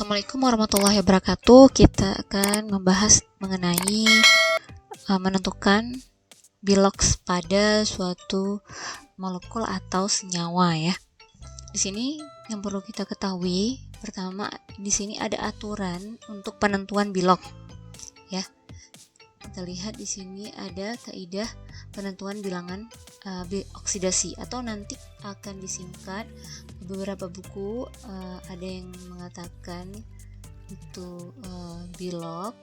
Assalamualaikum warahmatullahi wabarakatuh. Kita akan membahas mengenai menentukan bilox pada suatu molekul atau senyawa ya. Di sini yang perlu kita ketahui, pertama di sini ada aturan untuk penentuan bilox ya. Kita lihat di sini ada kaidah penentuan bilangan oksidasi atau nanti akan disingkat beberapa buku ada yang mengatakan itu bilox,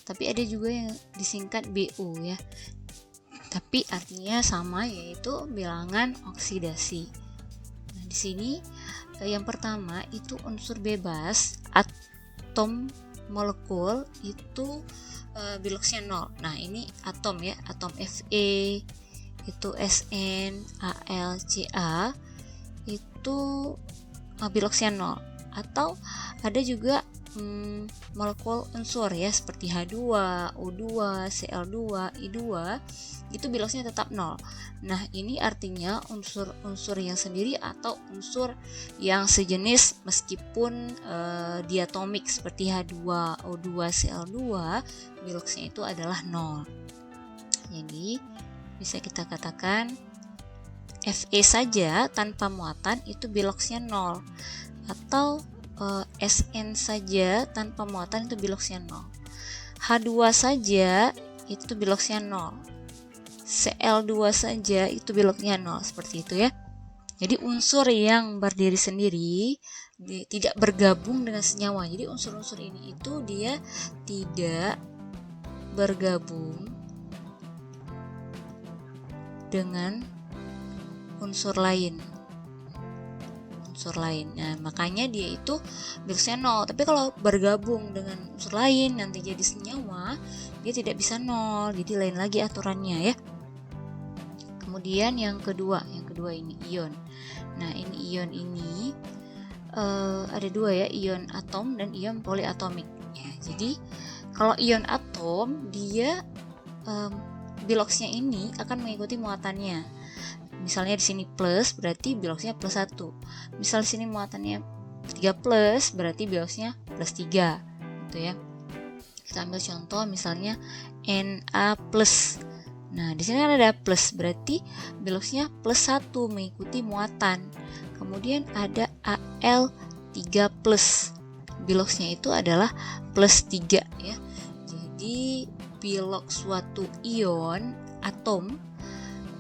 tapi ada juga yang disingkat BU ya, tapi artinya sama, yaitu bilangan oksidasi. Nah, di sini yang pertama itu unsur bebas atom molekul itu biloxnya 0. Nah, ini atom ya, atom Fe itu Sn, Al, Ca itu biloxnya 0. Atau ada juga molekul unsur ya seperti H2, O2, Cl2, I2 itu biloxnya tetap 0. Nah, ini artinya unsur-unsur yang sendiri atau unsur yang sejenis meskipun diatomik seperti H2, O2, Cl2 biloxnya itu adalah 0. Jadi bisa kita katakan Fe saja tanpa muatan itu biloxnya 0, atau Sn saja tanpa muatan itu biloxnya 0. H2 saja itu biloxnya 0. Cl2 saja itu biloxnya 0, seperti itu ya. Jadi unsur yang berdiri sendiri tidak bergabung dengan senyawa. Jadi unsur-unsur ini itu dia tidak bergabung dengan unsur lain. Nah, makanya dia itu biloxnya 0. Tapi kalau bergabung dengan unsur lain nanti jadi senyawa, dia tidak bisa 0. Jadi lain lagi aturannya ya. Kemudian yang kedua ini ion. Nah, ini ion ini ada dua ya, ion atom dan ion poliatomik. Ya, jadi kalau ion atom dia biloxnya ini akan mengikuti muatannya. Misalnya di sini plus berarti biloxnya plus 1. Misal di sini muatannya 3 plus berarti biloxnya plus 3 gitu ya. Kita ambil contoh misalnya Na plus. Nah, di sini ada plus berarti biloxnya plus 1 mengikuti muatan. Kemudian ada Al3 plus. Biloxnya itu adalah plus 3 ya. Jadi bilox suatu ion atom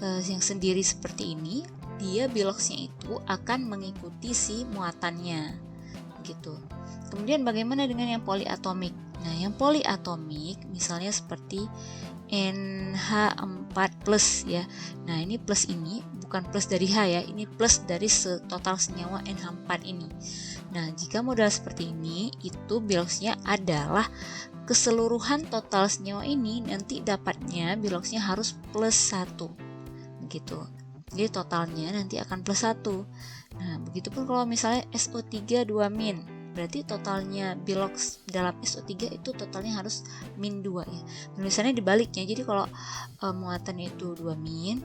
yang sendiri seperti ini, dia biloxnya itu akan mengikuti si muatannya gitu. Kemudian bagaimana dengan yang poliatomik? Nah, yang poliatomik misalnya seperti NH4 plus ya. Nah, ini plus ini bukan plus dari H ya, ini plus dari total senyawa NH4 ini. Nah, jika modal seperti ini, itu biloxnya adalah keseluruhan total senyawa ini nanti dapatnya biloxnya harus plus 1 begitu. Jadi totalnya nanti akan plus 1. Nah, begitupun kalau misalnya SO3 2-, berarti totalnya bilox dalam SO3 itu totalnya harus -2 ya. Tulisannya dibaliknya. Jadi kalau muatannya itu 2-,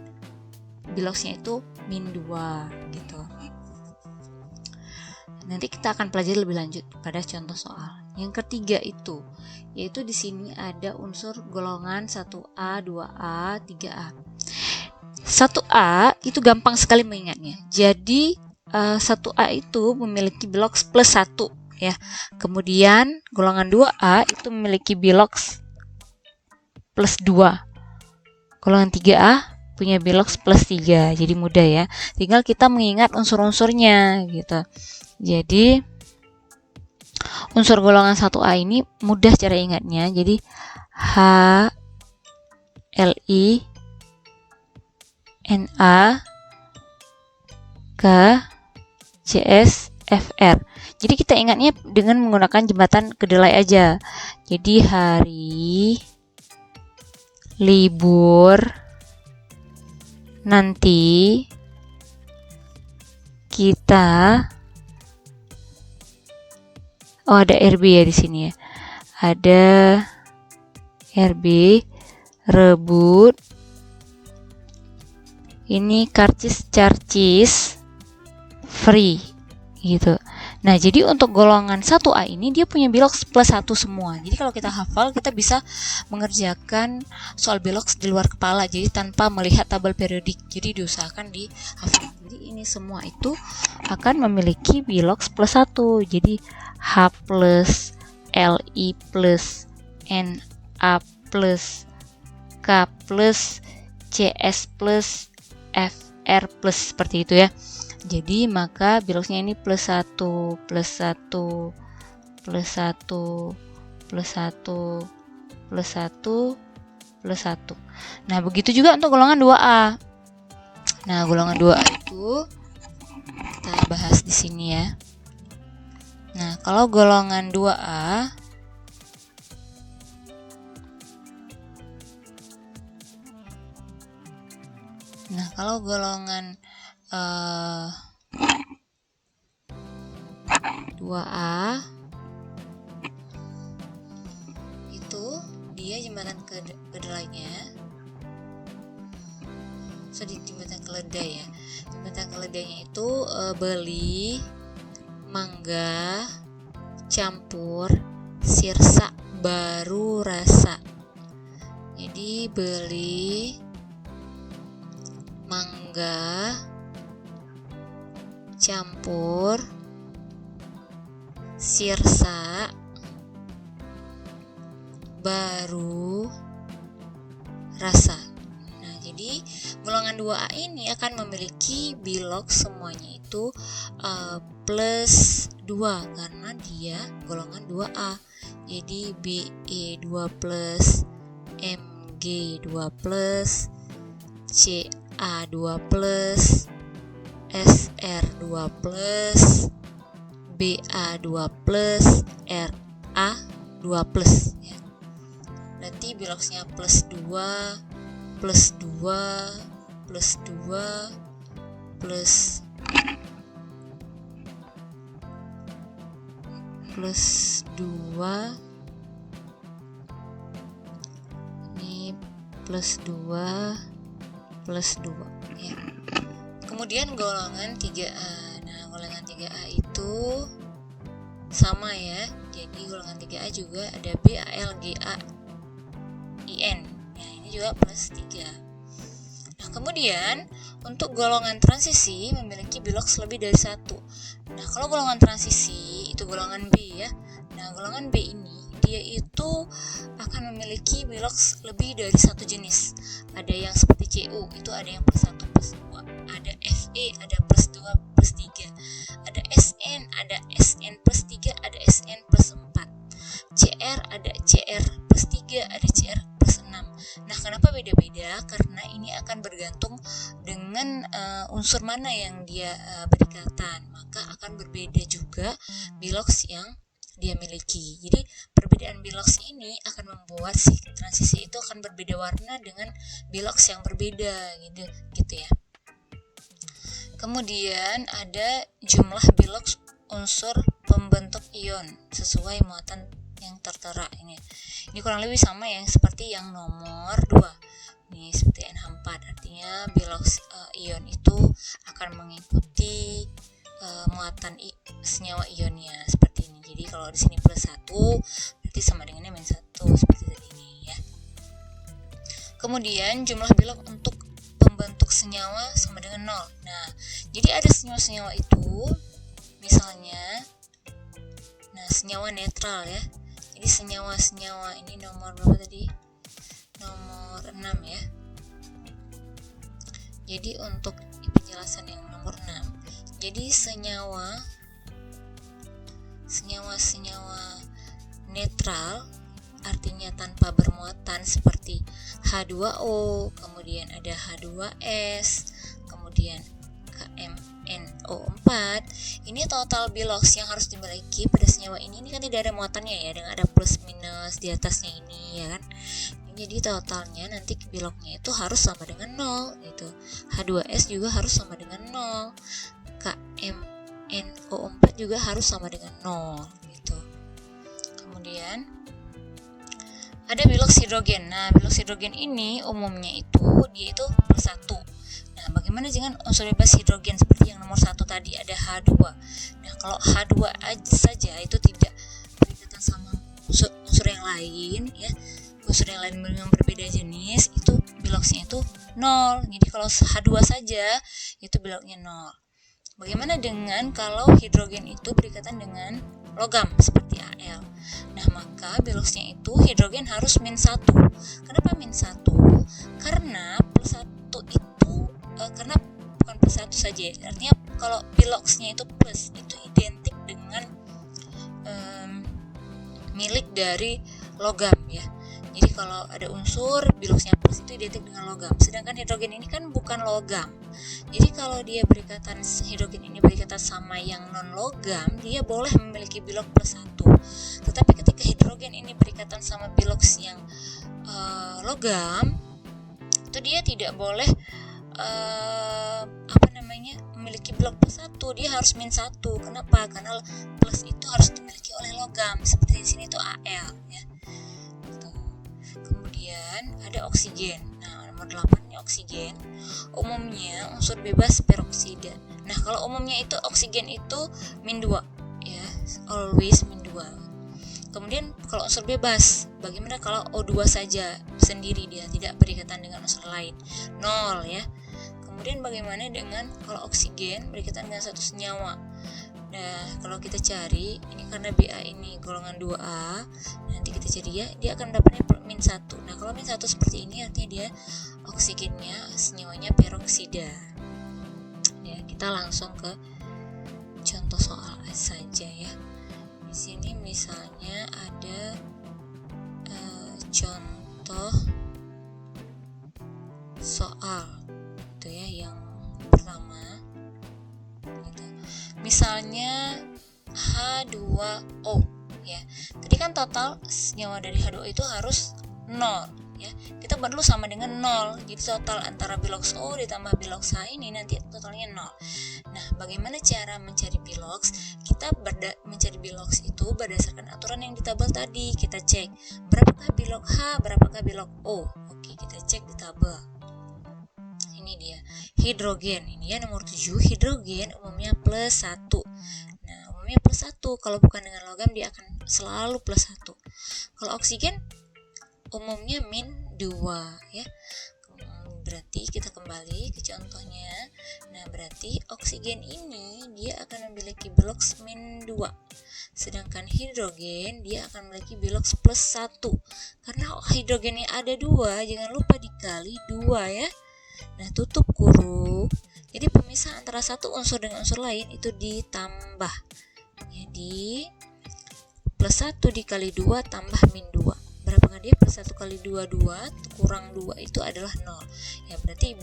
biloxnya itu -2 gitu. Nanti kita akan pelajari lebih lanjut pada contoh soal. Yang ketiga itu, yaitu di sini ada unsur golongan 1A, 2A, 3A. 1A itu gampang sekali mengingatnya. Jadi 1A itu memiliki bilox plus 1 ya. Kemudian golongan 2A itu memiliki bilox plus 2. Golongan 3A punya bilox plus 3. Jadi mudah ya. Tinggal kita mengingat unsur-unsurnya gitu. Jadi unsur golongan 1A ini mudah cara ingatnya. Jadi H, Li, Na, K, Cs, Fr. Jadi kita ingatnya dengan menggunakan jembatan kedelai aja. Jadi hari libur nanti kita ada RB ya di sini ya. Ada RB rebut ini karcis free gitu. Nah, jadi untuk golongan 1A ini dia punya biloks +1 semua. Jadi kalau kita hafal, kita bisa mengerjakan soal biloks di luar kepala, jadi tanpa melihat tabel periodik. Jadi diusahakan dihafal. Jadi ini semua itu akan memiliki biloks +1. Jadi H plus, Li plus, Na plus, K plus, CS plus, FR plus, seperti itu ya. Jadi maka biloksnya ini +1, +1, +1, +1, +1, +1. Nah, begitu juga untuk golongan 2A. Nah, golongan 2A itu kita bahas di sini ya. Nah, kalau golongan 2A kalau golongan 2A itu dia jembatan kedelainya jembatan keledai ya. Jembatan keledainya itu beli, mangga, campur, sirsa, baru rasa. Jadi beli, mangga, campur, sirsa, baru rasa. Nah, jadi golongan 2A ini akan memiliki biloks semuanya itu +2 karena dia golongan 2A. Jadi BE2+, MG2+, CA2+, SR2+, BA2+, RA2+ ya. Berarti biloksnya +2, +2, +2, +2, ini +2, +2 ya. Kemudian golongan 3A. Nah, golongan 3A itu sama ya. Jadi golongan 3A juga ada BALGAIN. Nah, ini juga +3. Nah, kemudian untuk golongan transisi memiliki biloks lebih dari 1. Nah, kalau golongan transisi itu golongan B ya. Nah, golongan B ini dia itu akan memiliki biloks lebih dari 1 jenis. Ada yang seperti CU, itu ada yang +1, +2, ada FE, ada +2, +3, ada SN, ada SN +3, ada SN +4, CR, ada CR +3, ada CR +6. Nah, kenapa beda-beda? Karena ini akan bergantung dengan unsur mana yang dia berdekatan, maka akan berbeda juga biloks yang dia miliki. Jadi perbedaan biloks ini akan membuat si transisi itu akan berbeda warna dengan biloks yang berbeda gitu ya. Kemudian ada jumlah biloks unsur pembentuk ion sesuai muatan yang tertera ini. Ini kurang lebih sama yang seperti yang nomor 2. Ini seperti NH4, artinya biloks ion itu akan mengikuti muatan senyawa ionnya seperti ini. Jadi kalau di sini +1 berarti sama dengan -1 seperti tadi ini ya. Kemudian jumlah biloks untuk pembentuk senyawa sama dengan 0. Nah, jadi ada senyawa-senyawa itu misalnya senyawa netral ya. Jadi senyawa-senyawa ini nomor berapa tadi? Nomor 6 ya. Jadi untuk penjelasan yang nomor 6, jadi senyawa netral artinya tanpa bermuatan seperti H2O, kemudian ada H2S, kemudian KMNO4. Ini total biloks yang harus dimiliki pada senyawa ini kan tidak ada muatannya ya, dengan ada plus minus di atasnya ini ya kan. Jadi totalnya nanti biloknya itu harus sama dengan 0 gitu. H2S juga harus sama dengan 0. KMNO4 juga harus sama dengan 0 gitu. Kemudian ada biloks hidrogen. Nah, biloks hidrogen ini umumnya itu dia itu +1. Nah, Nah, bagaimana dengan unsur bebas hidrogen seperti yang nomor 1 tadi, ada H2. Nah, kalau H2 saja itu tidak berikatan sama unsur yang lain ya, unsur yang lain yang berbeda jenis, itu biloxnya itu 0. Jadi kalau H2 saja itu biloknya 0. Bagaimana dengan kalau hidrogen itu berikatan dengan logam seperti Al? Nah, maka biloxnya itu hidrogen harus -1. Kenapa -1? Karena +1 itu karena bukan +1 saja, artinya kalau biloxnya itu plus itu identik dengan milik dari logam ya. Jadi kalau ada unsur biloxnya plus itu identik dengan logam. Sedangkan hidrogen ini kan bukan logam. Jadi kalau dia berikatan, hidrogen ini berikatan sama yang non logam, dia boleh memiliki bilok +1. Tetapi ketika hidrogen ini berikatan sama bilox yang logam, itu dia tidak boleh memiliki bilok +1, dia harus -1. Kenapa? Karena plus itu harus dimiliki oleh logam. Seperti di sini itu Al ya. Kemudian ada oksigen. Nah, nomor 8 ini oksigen. Umumnya unsur bebas peroksida. Nah, kalau umumnya itu oksigen itu -2 ya, always -2. Kemudian kalau unsur bebas, bagaimana kalau O2 saja sendiri, dia tidak berikatan dengan unsur lain? 0 ya. Kemudian bagaimana dengan kalau oksigen berikatan dengan satu senyawa? Nah, kalau kita cari, ini karena Ba ini golongan 2A, nanti kita cari ya, dia akan dapatnya -1. Nah, kalau -1 seperti ini artinya dia oksigennya, senyawanya peroksida. Ya, kita langsung ke contoh soal saja ya. Di sini misalnya ada contoh soal itu ya, yang pertama gitu. Misalnya H2O ya. Tadi kan total senyawa dari H2O itu harus 0 ya. Kita buat dulu sama dengan 0. Jadi total antara bilox O ditambah bilox H ini nanti totalnya 0. Nah, bagaimana cara mencari bilox? Kita mencari bilox itu berdasarkan aturan yang di tabel tadi. Kita cek berapakah bilok H, berapakah bilok O. Oke, kita cek di tabel. Ini dia hidrogen, ini ya nomor 7, hidrogen umumnya +1. Nah, umumnya +1, kalau bukan dengan logam dia akan selalu +1. Kalau oksigen umumnya -2 ya. Berarti kita kembali ke contohnya. Nah, berarti oksigen ini dia akan memiliki bilox -2. Sedangkan hidrogen dia akan memiliki bilox +1. Karena hidrogennya ada 2, jangan lupa dikali 2 ya. Nah, tutup kurung. Jadi pemisah antara satu unsur dengan unsur lain itu ditambah. Jadi +1 dikali 2 tambah -2. Berapakah dia? +1 kali 2, 2 kurang 2 itu adalah 0. Ya, berarti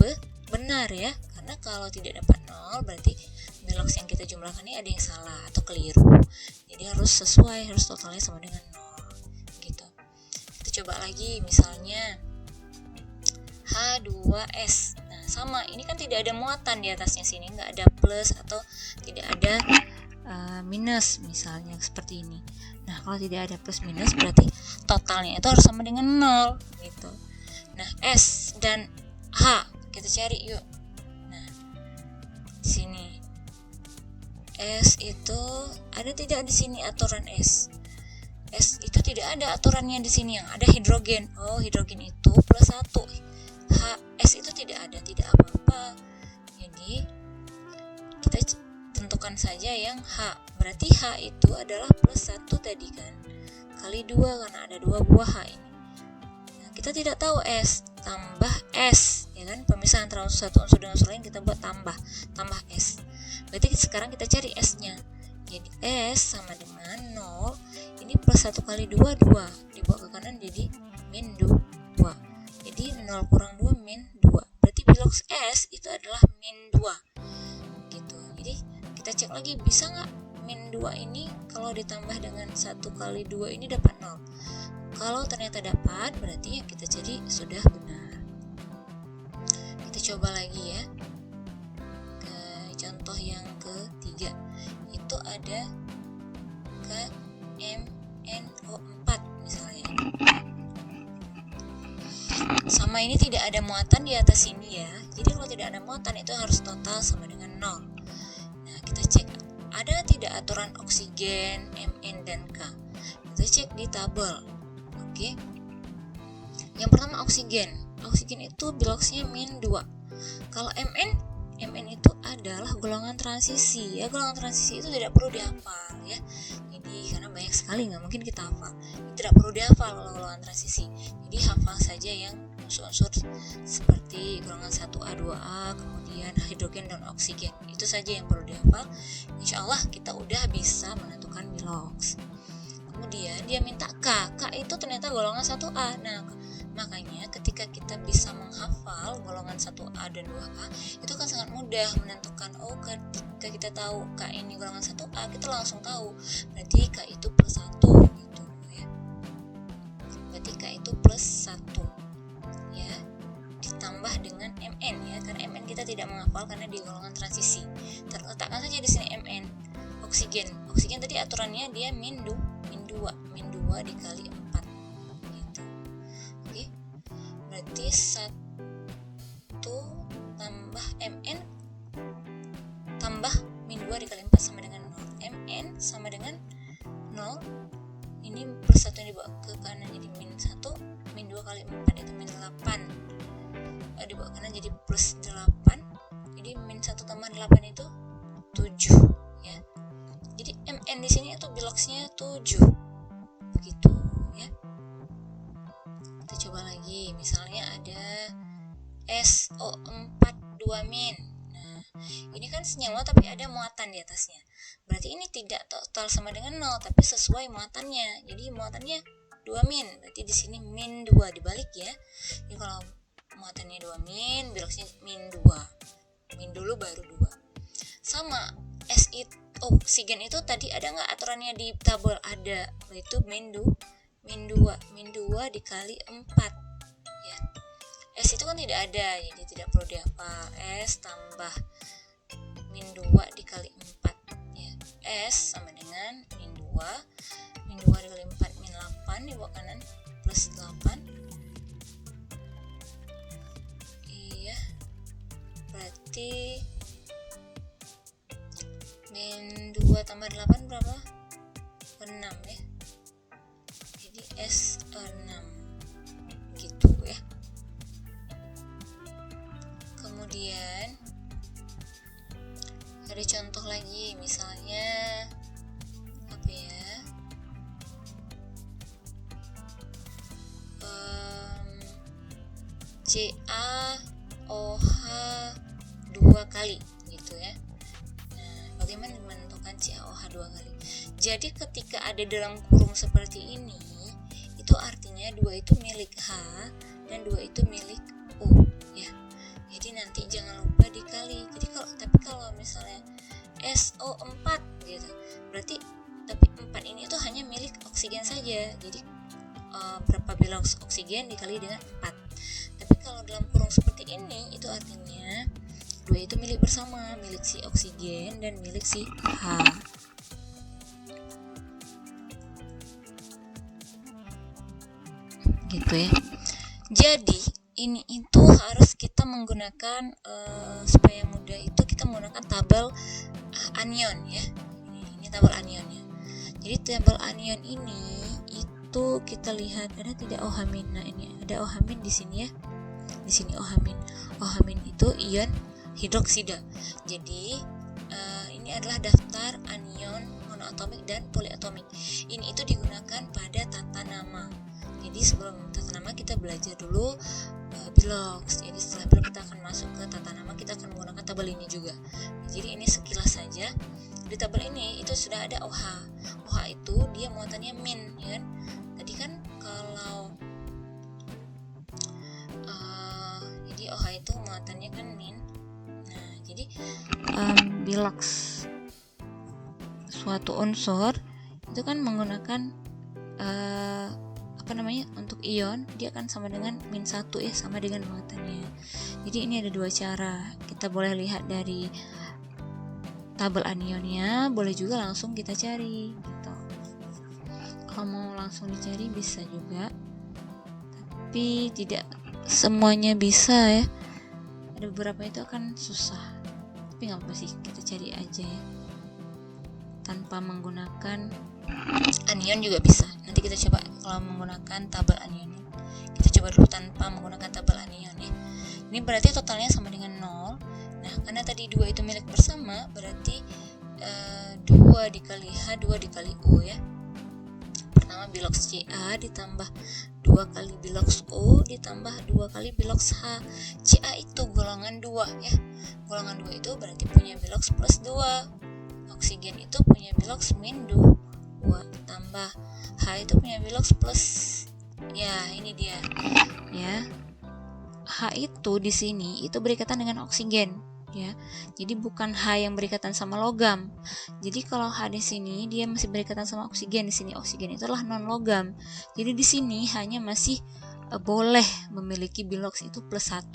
benar ya. Karena kalau tidak dapat 0 berarti bilox yang kita jumlahkan ini ada yang salah atau keliru. Jadi harus sesuai, harus totalnya sama dengan 0 gitu. Kita coba lagi misalnya H2S. Nah, sama, ini kan tidak ada muatan di atasnya sini, nggak ada plus atau tidak ada minus misalnya seperti ini. Nah, kalau tidak ada plus minus berarti totalnya itu harus sama dengan 0 gitu. Nah, S dan H kita cari yuk. Nah, di sini S itu ada tidak di sini aturan S? S itu tidak ada aturannya di sini, yang ada hidrogen. Oh, hidrogen itu +1. S itu tidak ada, tidak apa-apa. Jadi kita tentukan saja yang H. Berarti H itu adalah +1 tadi kan, kali 2 karena ada 2 buah H ini. Nah, kita tidak tahu S, tambah S ya kan, pemisahan antara satu unsur dengan unsur lain kita buat tambah S. Berarti sekarang kita cari S-nya. Jadi S sama dengan 0. Ini +1 kali 2, 2 dibawa ke kanan jadi -2. Jadi 0 kurang 2 -2. Berarti bilox S itu adalah -2 gitu. Jadi kita cek lagi, bisa nggak -2 ini kalau ditambah dengan 1 kali 2 ini dapat 0. Kalau ternyata dapat, berarti yang kita cari sudah benar. Kita coba lagi ya ke contoh yang ketiga. Itu ada KMNO4 misalnya. sama ini tidak ada muatan di atas ini ya. Jadi kalau tidak ada muatan itu harus total sama dengan 0. Nah, kita cek ada tidak aturan oksigen Mn dan K. Kita cek di tabel. Oke. Yang pertama oksigen. Oksigen itu biloxnya -2. Kalau Mn itu adalah golongan transisi ya. Golongan transisi itu tidak perlu dihafal ya. Jadi karena banyak sekali nggak mungkin kita hafal. Tidak perlu dihafal kalau golongan transisi. Jadi hafal saja yang unsur-unsur seperti golongan 1A, 2A, kemudian hidrogen dan oksigen. Itu saja yang perlu dihafal. Insya Allah kita udah bisa menentukan bilox. Kemudian dia minta K. K itu ternyata golongan 1A. Nah, makanya ketika kita bisa menghafal golongan 1A dan 2A, itu kan sangat mudah menentukan. Oh, ketika kita tahu K ini golongan 1A, kita langsung tahu berarti K itu plus 1 gitu ya. Berarti K itu plus 1 ya, ditambah dengan Mn ya, karena Mn kita tidak menghafal karena di golongan transisi. Letakkan saja di sini Mn. Oksigen tadi aturannya dia -2 dikali 4 gitu. Oke. Berarti 1 tambah Mn tambah -2 dikali 4 sama dengan 0. Mn sama dengan 0. Ini plus 1 yang dibawa ke kanan jadi -1. -2 kali 4 itu -8. Dibawa ke kanan jadi plus 8. Jadi -1 tambah 8 itu 7 ya. Jadi Mn di sini itu biloxnya 7. Begitu ya. Kita coba lagi. Misalnya ada SO4 2-. Nah, ini kan senyawa tapi ada muatan di atasnya. Berarti ini tidak total sama dengan 0 tapi sesuai muatannya. Jadi muatannya 2-. Berarti di sini -2 dibalik ya. Jadi kalau muatannya 2-, biloxnya -2. Min dulu baru 2. Sama oksigen itu tadi ada nggak aturannya di tabel? Ada, yaitu -2 dikali 4 ya. S itu kan tidak ada, jadi tidak perlu dihafal. S tambah -2 dikali 4 ya. S sama dengan -2 dikali 4 -8 di bawah kanan plus 8. Iya, berarti -2 tambah 8 berapa? 6 ya. Jadi S6 gitu ya. Kemudian ada contoh lagi, misalnya apa ya? CaOH 2 kali gitu ya. Bagaimana menentukan CaOH 2 kali? Jadi ketika ada dalam kurung seperti ini, itu artinya 2 itu milik H dan 2 itu milik U ya. Jadi nanti jangan lupa dikali. Jadi kalau misalnya SO4 gitu, berarti tapi 4 ini itu hanya milik oksigen saja. Jadi berapa bilox oksigen dikali dengan 4. Tapi kalau dalam kurung seperti ini, itu artinya 2 itu milik bersama, milik si oksigen dan milik si H. Gitu ya. Jadi ini itu harus kita menggunakan supaya mudah itu kita menggunakan tabel anion ya. Ini tabel anionnya. Jadi tabel anion ini itu kita lihat ada tidak OH-. Nah, ini ada OH- di sini ya. Di sini OH-. OH- itu ion hidroksida. Jadi ini adalah daftar anion monoatomik dan poliatomik. Ini itu digunakan pada tata nama. Jadi sebelum tata nama kita belajar dulu bilox. Jadi setelah bilox kita akan masuk ke tata nama, kita akan menggunakan tabel ini juga. Jadi ini sekilas saja. Di tabel ini itu sudah ada OH. OH itu dia muatannya min, ya kan? Tadi kan kalau jadi OH itu muatannya kan min. Nah, jadi bilox suatu unsur itu kan menggunakan untuk ion dia akan sama dengan -1 ya, sama dengan muatannya. Jadi ini ada dua cara. Kita boleh lihat dari tabel anionnya, boleh juga langsung kita cari gitu. Kalau mau langsung dicari bisa juga, tapi tidak semuanya bisa ya, ada beberapa itu akan susah, tapi nggak apa sih, kita cari aja ya tanpa menggunakan anion juga bisa. Nanti kita coba kalau menggunakan tabel anion, kita coba dulu tanpa menggunakan tabel anion ya. Ini berarti totalnya sama dengan 0. Nah, karena tadi 2 itu milik bersama, berarti 2 dikali H, 2 dikali U ya. Pertama bilox Ca ditambah 2 kali bilox U ditambah 2 kali bilox H. Ca itu golongan 2 ya. Golongan 2 itu berarti punya bilox plus 2. Oksigen itu punya bilox min 2 tambah H itu punya bilox plus, ya ini dia ya. H itu di sini itu berikatan dengan oksigen ya. Jadi bukan H yang berikatan sama logam. Jadi kalau H di sini dia masih berikatan sama oksigen. Di sini oksigen itu adalah non logam. Jadi di sini hanya masih boleh memiliki bilox itu plus 1.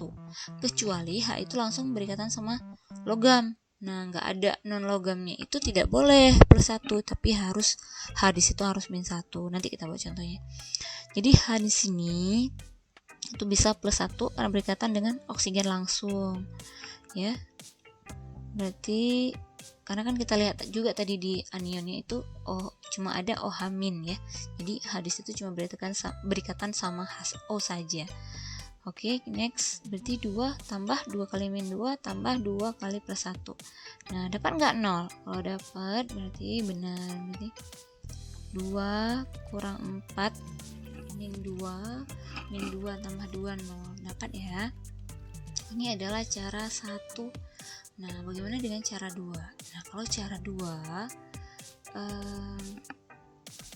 Kecuali H itu langsung berikatan sama logam. Nah, nggak ada non logamnya itu tidak boleh plus 1, tapi harus H di situ harus min 1. Nanti kita buat contohnya. Jadi H di sini itu bisa plus 1 karena berikatan dengan oksigen langsung ya. Berarti karena kan kita lihat juga tadi di anionnya itu cuma ada OH min ya. Jadi H di situ cuma berikatan sama O saja. Oke, next. Berarti 2 tambah 2 kali min 2 tambah 2 kali plus 1. Nah, dapat nggak 0? Kalau dapat berarti benar. Berarti 2 kurang 4 min 2 tambah 2 0. Dapat ya. Ini adalah cara 1. Nah, bagaimana dengan cara 2? Nah, kalau cara 2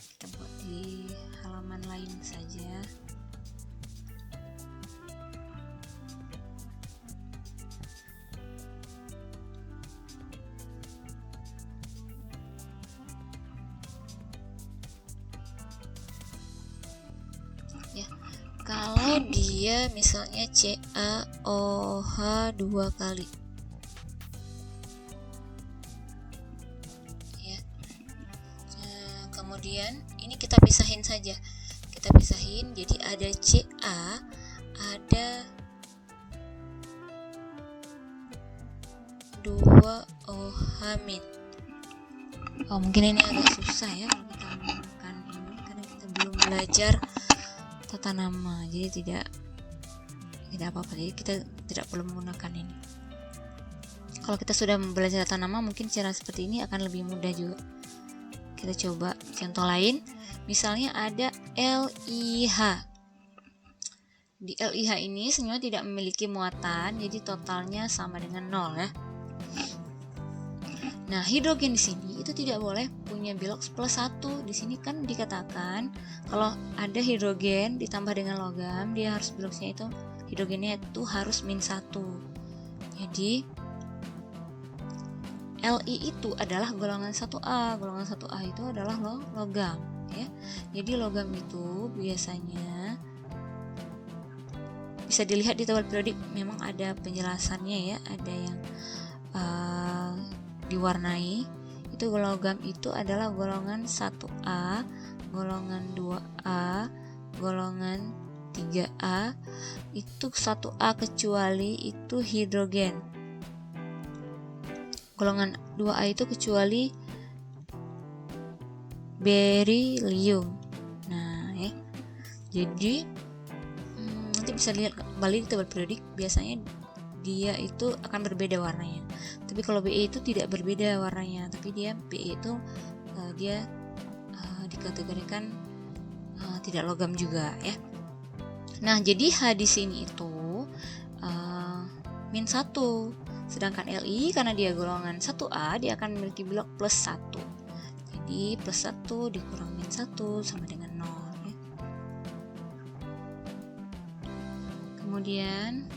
kita buat di halaman lain saja. Ya, kalau dia misalnya CaOH 2 kali ya. Nah, kemudian ini kita pisahin saja. Kita pisahin, jadi ada Ca, ada 2OH min. Mungkin ini agak susah ya kalau kita menggunakan ini karena kita belum belajar tata nama, jadi tidak apa-apa, jadi kita tidak perlu menggunakan ini. Kalau kita sudah belajar tata nama, mungkin cara seperti ini akan lebih mudah juga. Kita coba contoh lain, misalnya ada LiH. Di LiH ini semuanya tidak memiliki muatan, jadi totalnya sama dengan 0 ya. Nah, hidrogen di sini itu tidak boleh punya bilox plus 1. Di sini kan dikatakan kalau ada hidrogen ditambah dengan logam, dia harus biloxnya itu, hidrogennya itu harus min 1. Jadi Li itu adalah golongan 1A. Golongan 1A itu adalah logam ya. Jadi logam itu biasanya bisa dilihat di tabel periodik, memang ada penjelasannya ya, ada yang diwarnai. Itu logam itu adalah golongan 1A, golongan 2A, golongan 3A. Itu 1A kecuali itu hidrogen. Golongan 2A itu kecuali berilium. Nah ya, jadi nanti bisa lihat kembali di tabel periodik, biasanya dia itu akan berbeda warnanya. Tapi kalau Be itu tidak berbeda warnanya, tapi dia Be itu dia dikategorikan tidak logam juga ya. Nah, jadi H di sini itu min 1. Sedangkan Li karena dia golongan 1A, dia akan memiliki bilox plus 1. Jadi plus 1 dikurang min 1 sama dengan 0 ya. Kemudian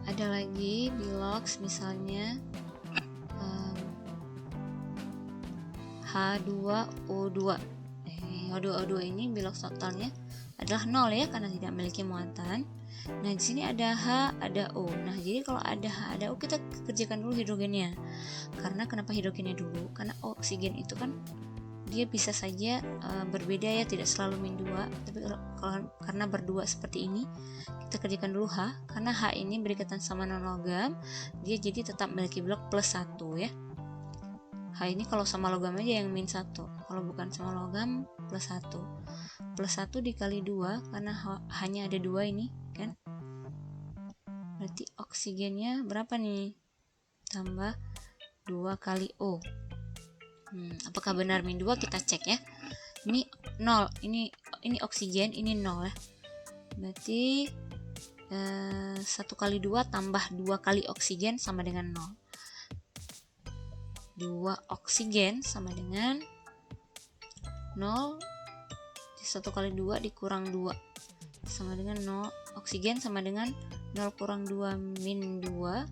ada lagi bilox misalnya H2O2. H2O2 ini bilox totalnya adalah 0 ya karena tidak memiliki muatan. Nah, di sini ada H, ada O. Nah, jadi kalau ada H, ada O, kita kerjakan dulu hidrogennya. Karena kenapa hidrogennya dulu? Karena oksigen itu kan dia bisa saja berbeda ya, tidak selalu min 2. Tapi karena berdua seperti ini, kita kerjakan dulu H. Karena H ini berikatan sama non logam, dia jadi tetap memiliki blok plus 1 ya. H ini kalau sama logam aja yang min 1, kalau bukan sama logam plus 1. Plus 1 dikali 2, karena hanya ada 2 ini kan. Berarti oksigennya berapa nih? Tambah 2 kali O. Apakah benar min 2? Kita cek ya. Ini 0, ini oksigen, ini 0 ya. Berarti 1 kali 2 tambah 2 kali oksigen sama dengan 0. 2 oksigen sama dengan 0. 1 kali 2 dikurang 2 sama dengan 0. Oksigen sama dengan 0 kurang 2 min 2.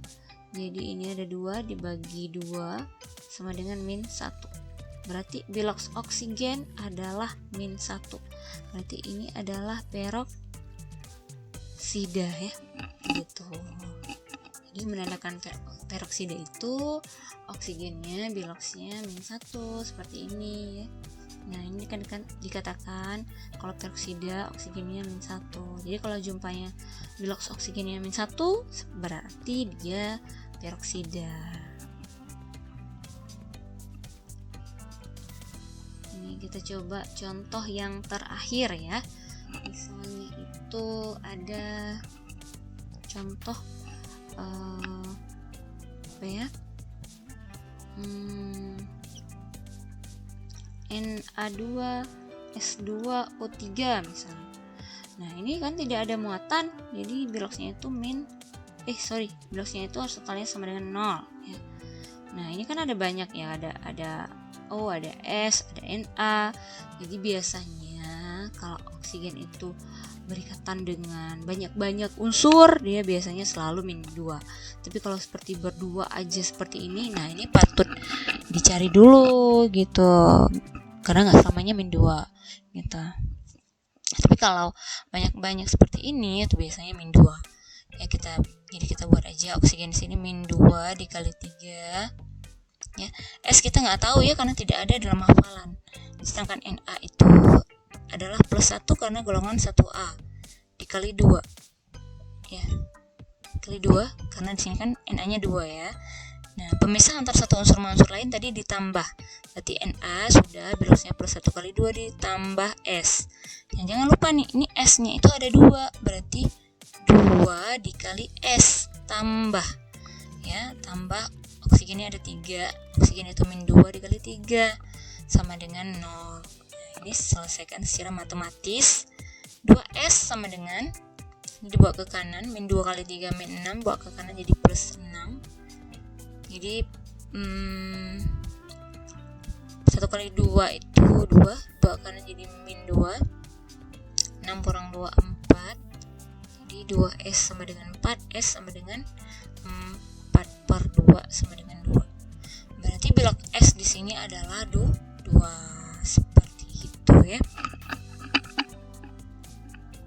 Jadi ini ada 2 dibagi 2 sama dengan min 1. Berarti biloks oksigen adalah min 1. Berarti ini adalah peroksida ya. Gitu. Jadi menandakan peroksida itu oksigennya biloksnya min 1 seperti ini ya. Nah, ini kan dikatakan kalau peroksida oksigennya min 1. Jadi kalau jumpanya biloks oksigennya min 1 berarti dia peroksida. Ini kita coba contoh yang terakhir ya. Misalnya itu ada contoh apa ya? Na2S2O3 misalnya. Nah, ini kan tidak ada muatan, jadi biloksnya itu biloksnya itu harus totalnya sama dengan 0 ya. Nah, ini kan ada banyak ya, ada O, ada S, ada Na. Jadi biasanya kalau oksigen itu berikatan dengan banyak unsur, dia biasanya selalu min 2. Tapi kalau seperti berdua aja seperti ini, nah ini patut dicari dulu gitu, karena nggak selamanya min 2 gitu. Tapi kalau banyak seperti ini itu biasanya min 2 ya. Jadi kita buat aja oksigen di sini min 2 dikali 3 ya. S kita nggak tahu ya, karena tidak ada dalam hafalan. Sedangkan Na itu adalah plus 1 karena golongan 1A dikali 2 ya, dikali 2 karena di sini kan Na-nya 2 ya. Nah, pemisah antar satu unsur sama unsur lain tadi ditambah, berarti Na sudah biloksnya plus 1 kali 2 ditambah S. Nah, jangan lupa nih, ini S-nya itu ada 2, berarti 2 dikali S tambah ya, tambah oksigennya ada 3, oksigen itu min 2 dikali 3 sama dengan 0. Nah, ini selesaikan secara matematis. 2S sama dengan, ini dibawa ke kanan, min 2 kali 3 min 6, bawa ke kanan jadi plus 6. Jadi 1 kali 2 itu 2, bawa ke kanan jadi min 2. 6 kurang 2 4. Jadi 2S sama dengan 4, S sama dengan 4 per 2 sama dengan 2. Berarti bilok S di sini adalah 2.